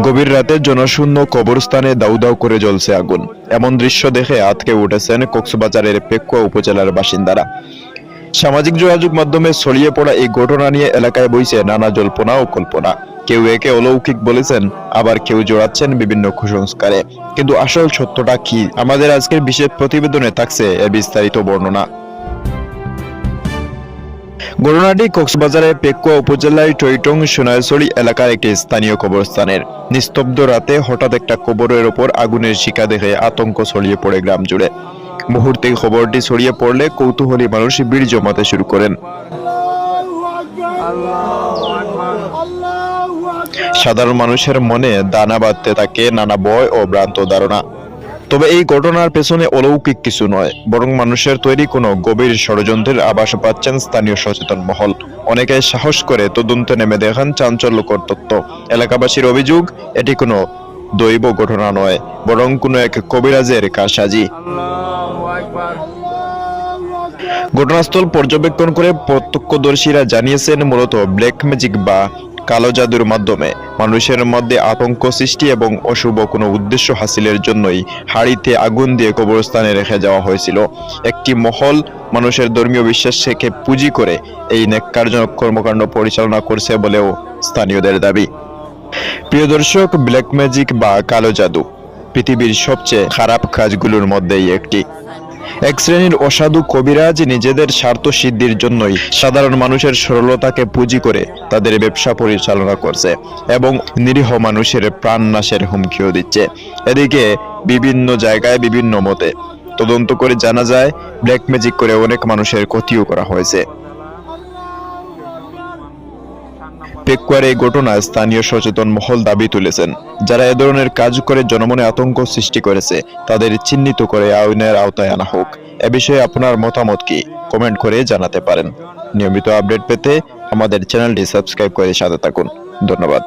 গভীর রাতে জনশূন্য কবরস্থানে দাউ দাউ করে জ্বলছে আগুন। এমন দৃশ্য দেখে আঁতকে উঠেছেন কক্সবাজারের পেকুয়া উপজেলার বাসিন্দারা। সামাজিক যোগাযোগ মাধ্যমে ছড়িয়ে পড়া এই ঘটনা নিয়ে এলাকায় বইছে নানা জল্পনা ও কল্পনা। কেউ একে অলৌকিক বলেছেন, আবার কেউ জড়াচ্ছেন বিভিন্ন কুসংস্কারে। কিন্তু আসল সত্যটা কি? আমাদের আজকের বিশেষ প্রতিবেদনে থাকছে এর বিস্তারিত বর্ণনা। ঘটনাটি কক্সবাজারের পেকুয়া উপজেলার টইটং সোনারছড়ি এলাকার একটি স্থানীয় কবরস্থানের। নিস্তব্ধ রাতে হঠাৎ একটা কবরের ওপর আগুনের শিখা দেখে আতঙ্ক ছড়িয়ে পড়ে গ্রাম জুড়ে। মুহূর্তেই খবরটি ছড়িয়ে পড়লে কৌতূহলী মানুষ ভিড় জমাতে শুরু করেন। সাধারণ মানুষের মনে দানা বাঁধতে থাকে নানা ভয় ও ভ্রান্ত ধারণা। তবে এই ঘটনার পেছনে অলৌকিক কিছু নয়, বরং মানুষের তৈরি কোনো গভীর ষড়যন্ত্রের আভাস পাচ্ছেন স্থানীয় সচেতন মহল। অনেকে সাহস করে তদন্তে নেমে দেখান চাঞ্চল্যকর তথ্য। এলাকাবাসীর অভিযোগ, এটি কোনো দৈব ঘটনা নয়, বরং কোনো এক কবিরাজের কারসাজি। ঘটনাস্থল পর্যবেক্ষণ করে প্রত্যক্ষদর্শীরা জানিয়েছেন, মূলত ব্ল্যাক ম্যাজিক বা কালো জাদুর মাধ্যমে মানুষের মধ্যে আতঙ্ক সৃষ্টি এবং অশুভ কোনো উদ্দেশ্য হাসিলের জন্যই হাড়িতে আগুন দিয়ে কবরস্থানে রেখে যাওয়া হয়েছিল। একটি মহল মানুষের ধর্মীয় বিশ্বাসকে পুঁজি করে এই ন্যাক্কারজনক কর্মকাণ্ড পরিচালনা করছে বলেও স্থানীয়দের দাবি। প্রিয় দর্শক, ব্ল্যাক ম্যাজিক বা কালো জাদু পৃথিবীর সবচেয়ে খারাপ কাজগুলোর মধ্যেই একটি। এক শ্রেণীর অসাধু কবিরাজ নিজেদের স্বার্থ সিদ্ধির জন্যই সাধারণ মানুষের সরলতাকে পুঁজি করে তাদের ব্যবসা পরিচালনা করছে এবং নিরীহ মানুষের প্রাণ নাশের হুমকিও দিচ্ছে। এদিকে বিভিন্ন জায়গায় বিভিন্ন মতে তদন্ত করে জানা যায়, ব্ল্যাক ম্যাজিক করে অনেক মানুষের ক্ষতিও করা হয়েছে। পেকুয়ার এই ঘটনায় স্থানীয় সচেতন মহল দাবি তুলেছেন, যারা এ ধরনের কাজ করে জনমনে আতঙ্ক সৃষ্টি করেছে তাদের চিহ্নিত করে আইনের আওতায় আনা হোক। এ বিষয়ে আপনার মতামত কি? কমেন্ট করে জানাতে পারেন। নিয়মিত আপডেট পেতে আমাদের চ্যানেলটি সাবস্ক্রাইব করে সাথে থাকুন। ধন্যবাদ।